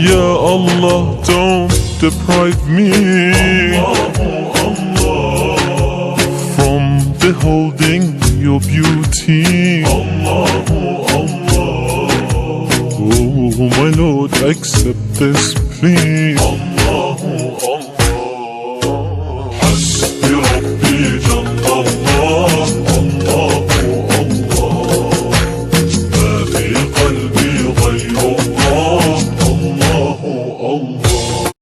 Ya Allah, don't deprive me from beholding your beauty. Oh my Lord, accept this please.